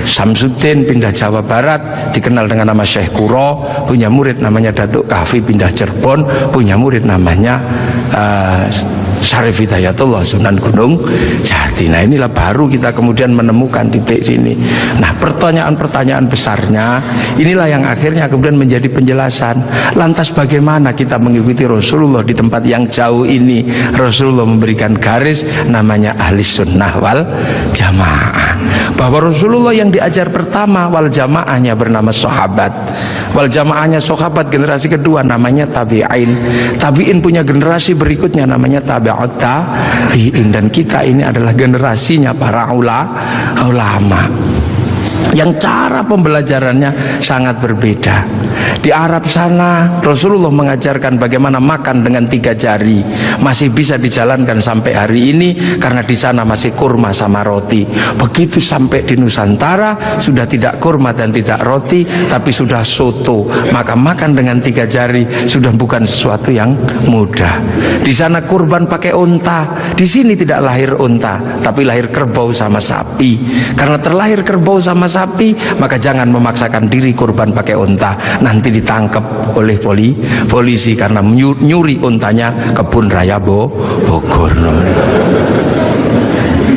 Samsuddin, pindah Jawa Barat, dikenal dengan nama Syekh Kuro, punya murid namanya Datuk Kahfi, pindah Cirebon, punya murid namanya Syarif Hidayatullah Sunan Gunung Jati. Nah inilah baru kita kemudian menemukan titik sini. Nah pertanyaan-pertanyaan besarnya inilah yang akhirnya kemudian menjadi penjelasan. Lantas bagaimana kita mengikuti Rasulullah di tempat yang jauh ini? Rasulullah memberikan garis namanya ahli sunnah wal jamaah, bahwa Rasulullah yang diajar pertama wal jamaahnya bernama sahabat, wal jamaahnya sahabat generasi kedua namanya tabi'in, tabi'in punya generasi berikutnya namanya tabi'ut tabi'in, dan kita ini adalah generasinya para ulama. yang cara pembelajarannya sangat berbeda. Di Arab sana Rasulullah mengajarkan bagaimana makan dengan 3 jari, masih bisa dijalankan sampai hari ini karena di sana masih kurma sama roti. Begitu sampai di Nusantara sudah tidak kurma dan tidak roti, tapi sudah soto, maka makan dengan 3 jari sudah bukan sesuatu yang mudah. Di sana kurban pakai unta, di sini tidak lahir unta tapi lahir kerbau sama sapi. Karena terlahir kerbau sama sapi, maka jangan memaksakan diri kurban pakai unta, nanti ditangkap oleh polisi karena nyuri untanya Kebun Raya Bogor.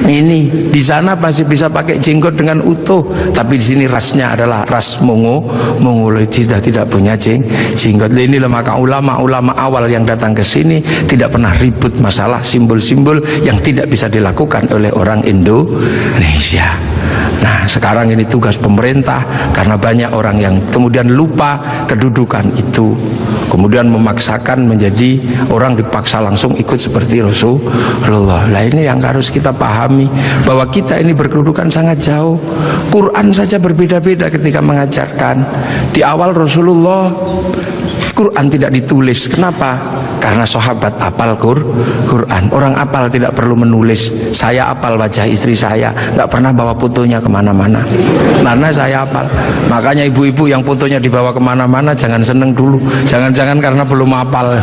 Ini di sana masih bisa pakai jenggot dengan utuh, tapi di sini rasnya adalah ras Mongoloid, sudah tidak punya jenggot. Inilah maka ulama-ulama awal yang datang ke sini tidak pernah ribut masalah simbol-simbol yang tidak bisa dilakukan oleh orang Indonesia. Nah, sekarang ini tugas pemerintah karena banyak orang yang kemudian lupa kedudukan itu, kemudian memaksakan menjadi orang dipaksa langsung ikut seperti Rasulullah. Nah, ini yang harus kita pahami, bahwa kita ini berkedudukan sangat jauh. Quran saja berbeda-beda ketika mengajarkan. Di awal Rasulullah Quran tidak ditulis. Kenapa? Karena sahabat apal Quran. Orang apal tidak perlu menulis. Saya apal wajah istri saya, nggak pernah bawa fotonya kemana-mana, karena saya apal. Makanya ibu-ibu yang fotonya dibawa kemana-mana jangan seneng dulu, jangan-jangan karena belum apal.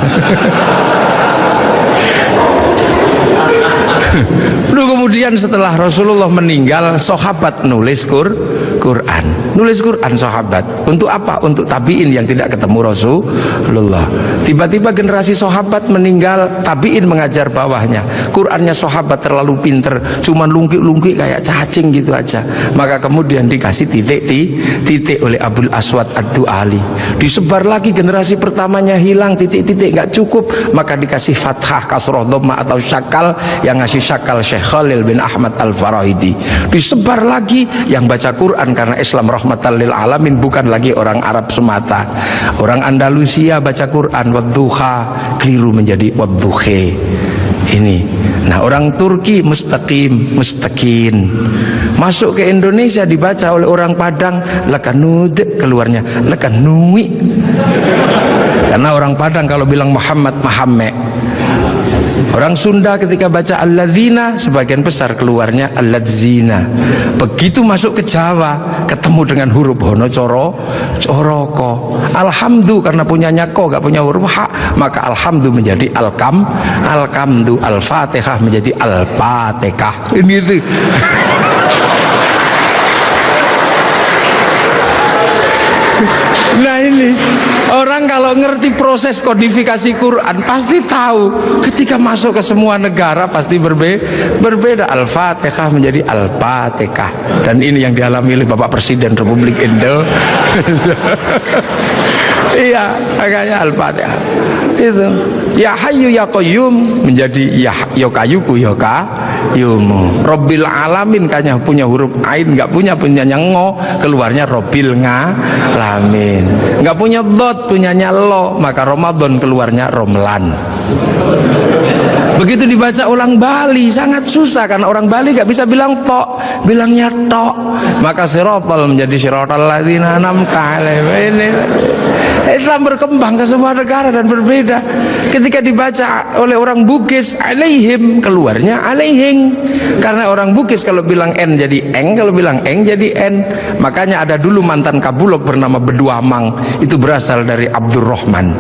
Kemudian setelah Rasulullah meninggal, sahabat nulis Quran. Nulis Quran sahabat. Untuk apa? Untuk tabiin yang tidak ketemu Rasulullah. Tiba-tiba generasi sahabat meninggal, tabiin mengajar bawahnya. Qurannya sahabat terlalu pinter, cuman lungkik-lungkik kayak cacing gitu aja. Maka kemudian dikasih titik oleh Abul Aswad Ad-Du'ali. Disebar lagi, generasi pertamanya hilang, titik-titik nggak cukup, maka dikasih fathah, kasroh, dhamma atau syakal. Yang ngasih syakal Syekh Khalil bin Ahmad Al-Farahidi. Disebar lagi, yang baca Quran karena Islam rahmatan lil alamin bukan lagi orang Arab semata. Orang Andalusia baca Quran wadduha, keliru menjadi wadduhe. Ini. Nah, orang Turki mustaqim, mustaqin. Masuk ke Indonesia dibaca oleh orang Padang lakanud, keluarnya lakanui. Karena orang Padang kalau bilang Muhammad Mahamme. Orang Sunda ketika baca alladzina sebagian besar keluarnya alladzina. Begitu masuk ke Jawa ketemu dengan huruf hono coroko. Alhamdu karena punyanya ko gak punya huruf ha, maka alhamdu menjadi alkamdu, al-fatihah menjadi al-fatihah. Ini itu. Nah, ini orang kalau ngerti proses kodifikasi Quran pasti tahu. Ketika masuk ke semua negara pasti berbeda. Al-Fatihah menjadi Al-Fatihah. Dan ini yang dialami oleh Bapak Presiden Republik Indonesia. Iya, makanya Al-Fatihah itu. Ya Hayyu Ya Qayyum menjadi Ya Kayuku Ya Qayyum. Rabbil Alamin kayaknya punya huruf ain, nggak punyanya ngo, keluarnya Rabbil Ngalamin. Nggak punya dot, punyanya lo, maka Ramadan keluarnya Romlan. Begitu dibaca ulang Bali sangat susah karena orang Bali nggak bisa bilang tok, bilangnya tok. Maka sirotol menjadi sirotol ladzina an'amta alaihim. Islam berkembang ke semua negara dan berbeda. Ketika dibaca oleh orang Bugis alaihim, keluarnya alaihing. Karena orang Bugis kalau bilang n jadi eng, kalau bilang eng jadi n. Makanya ada dulu mantan Kabulok bernama Beduamang, itu berasal dari Abdurrahman.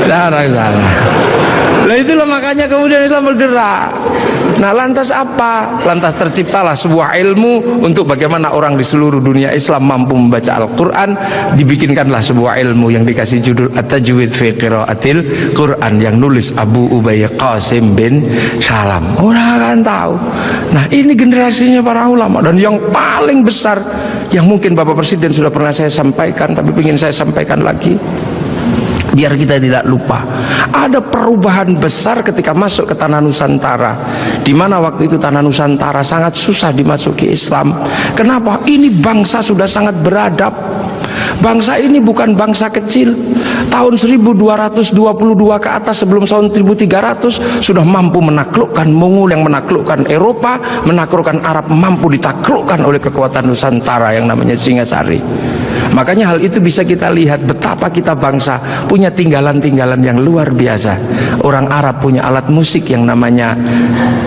Salah. Nah, itulah makanya kemudian Islam bergerak. Nah, lantas apa? Lantas terciptalah sebuah ilmu untuk bagaimana orang di seluruh dunia Islam mampu membaca Al-Quran. Dibikinkanlah sebuah ilmu yang dikasih judul At-Tajwid fi Qiraatil Quran, yang nulis Abu Ubay Qasim bin Salam. Orang akan tahu. Nah, ini generasinya para ulama. Dan yang paling besar yang mungkin Bapak Presiden sudah pernah saya sampaikan, tapi ingin saya sampaikan lagi biar kita tidak lupa. Ada perubahan besar ketika masuk ke tanah Nusantara, di mana waktu itu tanah Nusantara sangat susah dimasuki Islam. Kenapa? Ini bangsa sudah sangat beradab, Bangsa ini bukan bangsa kecil. Tahun 1222 ke atas sebelum tahun 1300 sudah mampu menaklukkan Mongol yang menaklukkan Eropa, menaklukkan Arab, mampu ditaklukkan oleh kekuatan Nusantara yang namanya Singasari. Makanya hal itu bisa kita lihat betapa kita bangsa punya tinggalan-tinggalan yang luar biasa. Orang Arab punya alat musik yang namanya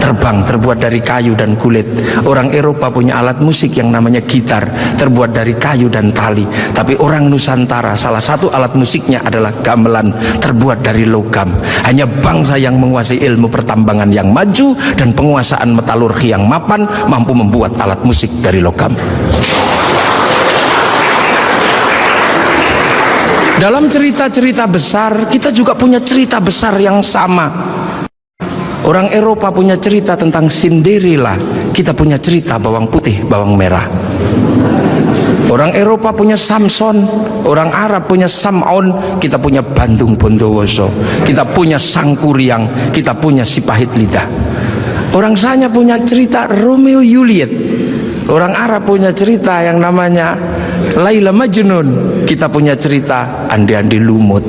terbang, terbuat dari kayu dan kulit. Orang Eropa punya alat musik yang namanya gitar, terbuat dari kayu dan tali. Tapi orang Nusantara salah satu alat musiknya adalah gamelan, terbuat dari logam. Hanya bangsa yang menguasai ilmu pertambangan yang maju dan penguasaan metalurgi yang mapan mampu membuat alat musik dari logam. Dalam cerita-cerita besar, kita juga punya cerita besar yang sama. Orang Eropa punya cerita tentang Cinderella, kita punya cerita bawang putih, bawang merah. Orang Eropa punya Samson, orang Arab punya Sam'on, kita punya Bandung Bondowoso, kita punya Sangkuriang, kita punya Si Pahit Lidah. Orang Sanya punya cerita Romeo Juliet, orang Arab punya cerita yang namanya Laila Majnun, kita punya cerita Andi-Andi Lumut,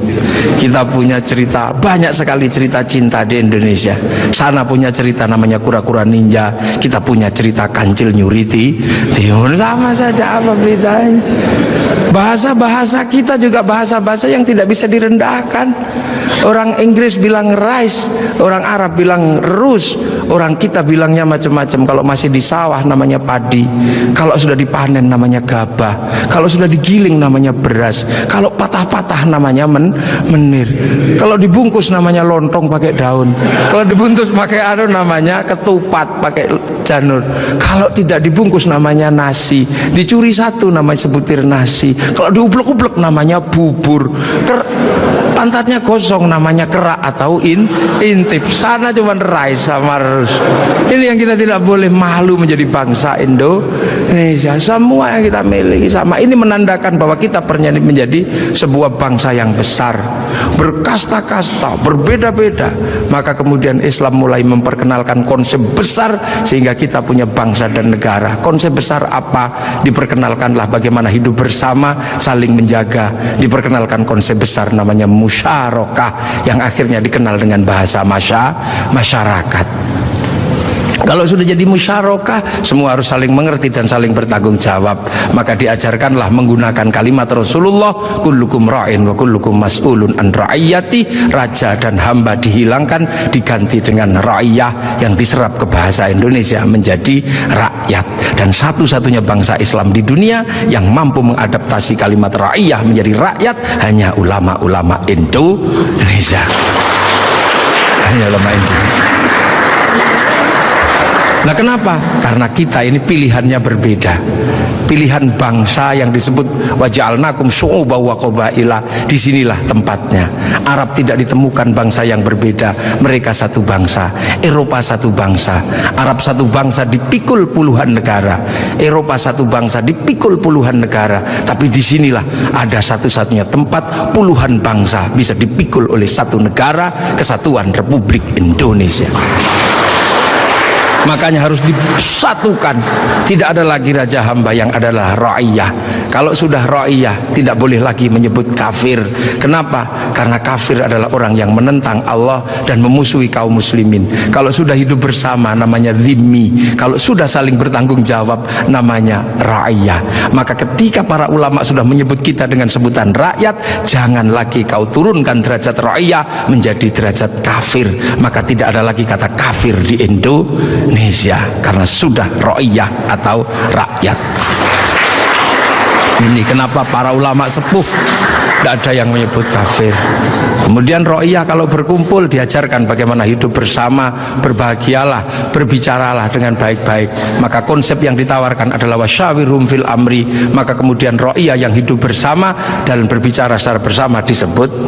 kita punya cerita, banyak sekali cerita cinta di Indonesia. Sana punya cerita namanya Kura-Kura Ninja, kita punya cerita Kancil Nyuriti. Sama saja, apa bedanya? Bahasa-bahasa kita juga bahasa-bahasa yang tidak bisa direndahkan. Orang Inggris bilang rice, orang Arab bilang rus, orang kita bilangnya macam-macam. Kalau masih di sawah namanya padi, kalau sudah dipanen namanya gabah, kalau sudah digiling namanya beras, kalau patah-patah namanya menir, kalau dibungkus namanya lontong pakai daun, kalau dibungkus pakai namanya ketupat pakai janur, kalau tidak dibungkus namanya nasi, dicuri satu namanya sebutir nasi, kalau diublek-ublek namanya bubur, pantatnya kosong namanya kerak atau intip. Sana cuma rice sama rus. Ini yang kita tidak boleh malu menjadi bangsa Indonesia. Semua yang kita miliki sama. Ini menandakan bahwa kita pernah menjadi sebuah bangsa yang besar, berkasta-kasta, berbeda-beda. Maka kemudian Islam mulai memperkenalkan konsep besar sehingga kita punya bangsa dan negara. Konsep besar apa? Diperkenalkanlah bagaimana hidup bersama, saling menjaga. Diperkenalkan konsep besar namanya musyarakah yang akhirnya dikenal dengan bahasa masyarakat. Kalau sudah jadi musyarakah, semua harus saling mengerti dan saling bertanggung jawab. Maka diajarkanlah menggunakan kalimat Rasulullah, kullukum ra'in wa kullukum mas'ulun an ra'iyati. Raja dan hamba dihilangkan, diganti dengan ra'iyah yang diserap ke bahasa Indonesia menjadi rakyat. Dan satu-satunya bangsa Islam di dunia yang mampu mengadaptasi kalimat ra'iyah menjadi rakyat hanya ulama-ulama Indonesia. Hanya ulama Indonesia. Nah, kenapa? Karena kita ini pilihannya berbeda. Pilihan bangsa yang disebut waja'alnakum syu'uban wa qabaila, disinilah tempatnya. Arab tidak ditemukan bangsa yang berbeda, mereka satu bangsa. Eropa satu bangsa, Arab satu bangsa dipikul puluhan negara, Eropa satu bangsa dipikul puluhan negara. Tapi disinilah ada satu-satunya tempat puluhan bangsa bisa dipikul oleh satu negara, Kesatuan Republik Indonesia. Makanya harus disatukan. Tidak ada lagi raja hamba, yang adalah ra'iyah. Kalau sudah ra'iyah, tidak boleh lagi menyebut kafir. Kenapa? Karena kafir adalah orang yang menentang Allah dan memusuhi kaum muslimin. Kalau sudah hidup bersama namanya dhimmi. Kalau sudah saling bertanggung jawab namanya ra'iyah. Maka ketika para ulama sudah menyebut kita dengan sebutan rakyat, jangan lagi kau turunkan derajat ra'iyah menjadi derajat kafir. Maka tidak ada lagi kata kafir di Indonesia, karena sudah ra'iyah atau rakyat. Ini kenapa para ulama sepuh tidak ada yang menyebut kafir. Kemudian ra'iyah kalau berkumpul diajarkan bagaimana hidup bersama, berbahagialah, berbicaralah dengan baik-baik. Maka konsep yang ditawarkan adalah wasyawirhum fil amri. Maka kemudian ra'iyah yang hidup bersama dan berbicara secara bersama disebut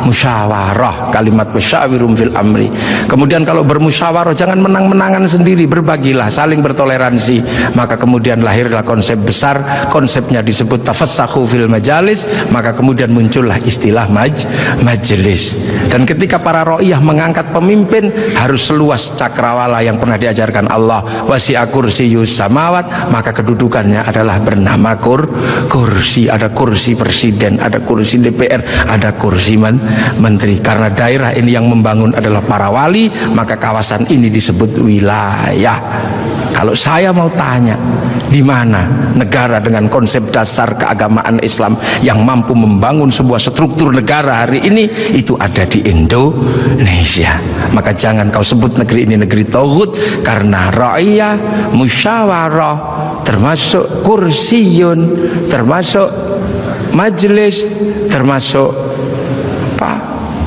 musyawarah. Kalimat wasyawirhum fil amri. Kemudian kalau bermusyawarah jangan menang-menangan sendiri, berbagilah, saling bertoleransi. Maka kemudian lahirlah konsep besar, konsepnya disebut tafassahu fil majalis. Maka kemudian kemudian muncullah istilah majelis. Dan ketika para ra'iyah mengangkat pemimpin, harus seluas cakrawala yang pernah diajarkan Allah, wasi'a kursiyus samawat, maka kedudukannya adalah bernama kursi. Ada kursi presiden, ada kursi DPR, ada kursi menteri. Karena daerah ini yang membangun adalah para wali, maka kawasan ini disebut wilayah. Kalau saya mau tanya, di mana negara dengan konsep dasar keagamaan Islam yang mampu membangun sebuah struktur negara hari ini, itu ada di Indonesia. Maka jangan kau sebut negeri ini negeri tauhid, karena ra'iyah, musyawarah, termasuk kursiyun, termasuk majelis, termasuk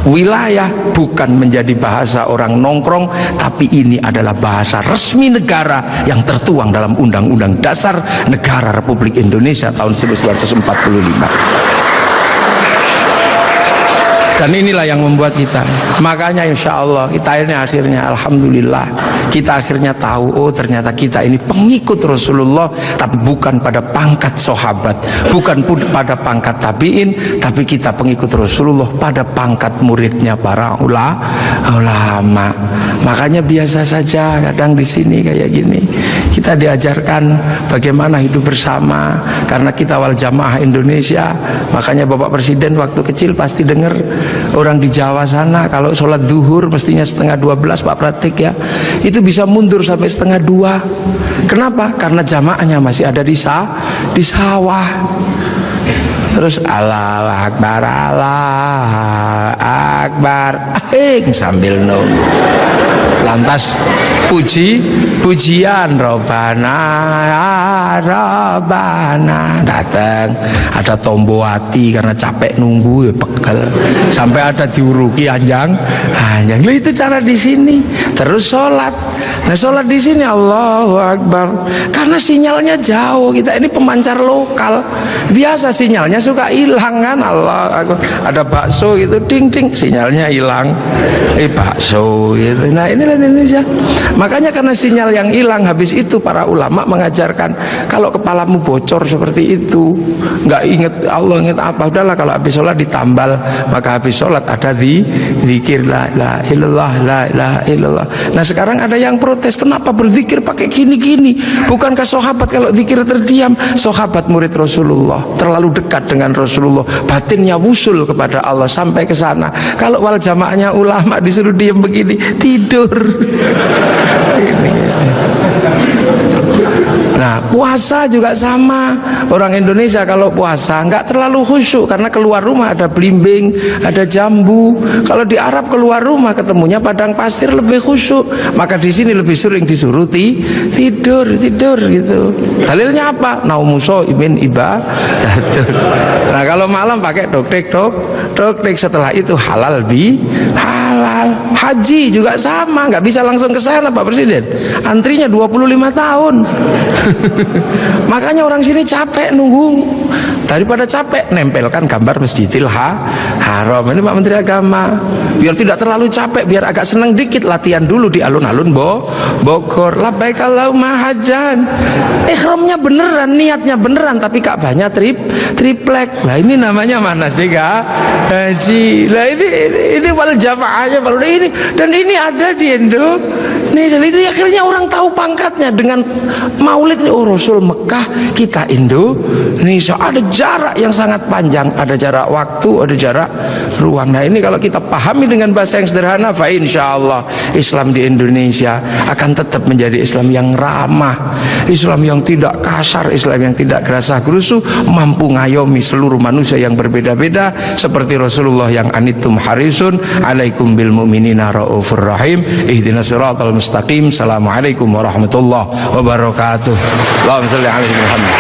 wilayah, bukan menjadi bahasa orang nongkrong, tapi ini adalah bahasa resmi negara yang tertuang dalam Undang-Undang Dasar Negara Republik Indonesia tahun 1945. Dan inilah yang membuat kita, makanya insya Allah kita ini akhirnya, alhamdulillah, kita akhirnya tahu, oh ternyata kita ini pengikut Rasulullah, tapi bukan pada pangkat sahabat, bukan pada pangkat tabiin, tapi kita pengikut Rasulullah pada pangkat muridnya para ulama. Makanya biasa saja kadang di sini kayak gini, kita diajarkan bagaimana hidup bersama, karena kita wal jamaah Indonesia. Makanya Bapak Presiden waktu kecil pasti dengar orang di Jawa sana kalau sholat zuhur mestinya 11:30, Pak Pratik ya, itu bisa mundur sampai 1:30. Kenapa? Karena jamaahnya masih ada di sawah. Terus Allah Akbar, Allah Akbar, sambil nunggu. Lantas pujian Robana Robana, datang ada tombowati karena capek nunggu ya, pegel, sampai ada diuruki anjang. Itu cara di sini. Terus sholat. Nah sholat di sini Allahu Akbar, karena sinyalnya jauh, kita ini pemancar lokal, biasa sinyalnya suka hilang kan. Allah Akbar, ada bakso gitu, ding ding, sinyalnya hilang, bakso gitu. Nah inilah Indonesia. Makanya karena sinyal yang hilang, habis itu para ulama mengajarkan, kalau kepalamu bocor seperti itu, nggak inget Allah, inget apa, udahlah kalau habis sholat ditambal, maka habis sholat ada zikir la ilaha illallah, la ilaha illallah. Nah sekarang ada yang protes, kenapa berzikir pakai gini-gini? Bukankah sahabat kalau zikir terdiam? Sahabat murid Rasulullah, terlalu dekat dengan Rasulullah, batinnya wusul kepada Allah sampai ke sana. Kalau wal jamaahnya ulama disuruh diam begini, tidur. Nah puasa juga sama. Orang Indonesia kalau puasa nggak terlalu khusyuk, karena keluar rumah ada belimbing, ada jambu. Kalau di Arab keluar rumah ketemunya padang pasir, lebih khusyuk. Maka di sini lebih sering disuruh tidur gitu. Dalilnya apa? Naumuso imin ibadatun. Nah kalau malam pakai doktek. Setelah itu halal halal. Haji juga sama, nggak bisa langsung ke sana Pak Presiden. Antrinya 25 tahun. Makanya orang sini capek nunggu, daripada capek nempelkan gambar Masjidil Haram. Ini Pak Menteri Agama, biar tidak terlalu capek, biar agak senang dikit, latihan dulu di alun-alun Bogor. Labbaik Allahumma hajjan, ikhramnya beneran, niatnya beneran, tapi Ka'bahnya triplek. Lah ini namanya mana sih haji? Lah ini wal jamaahnya baru ini, dan ini ada di Indonesia. Itu akhirnya orang tahu pangkatnya dengan maulid. Oh Rasul Mekah, kita Indonesia, ada jarak yang sangat panjang, ada jarak waktu, ada jarak ruang. Nah ini kalau kita pahami dengan bahasa yang sederhana, fa insyaallah Islam di Indonesia akan tetap menjadi Islam yang ramah, Islam yang tidak kasar, Islam yang tidak gerasa gerusu, mampu ngayomi seluruh manusia yang berbeda-beda, seperti Rasulullah yang anitum harisun alaikum bil mu'minina raufur rahim ihdinas siratal mustaqim. Assalamualaikum warahmatullahi wabarakatuh. Allahumma shalli ala Muhammad.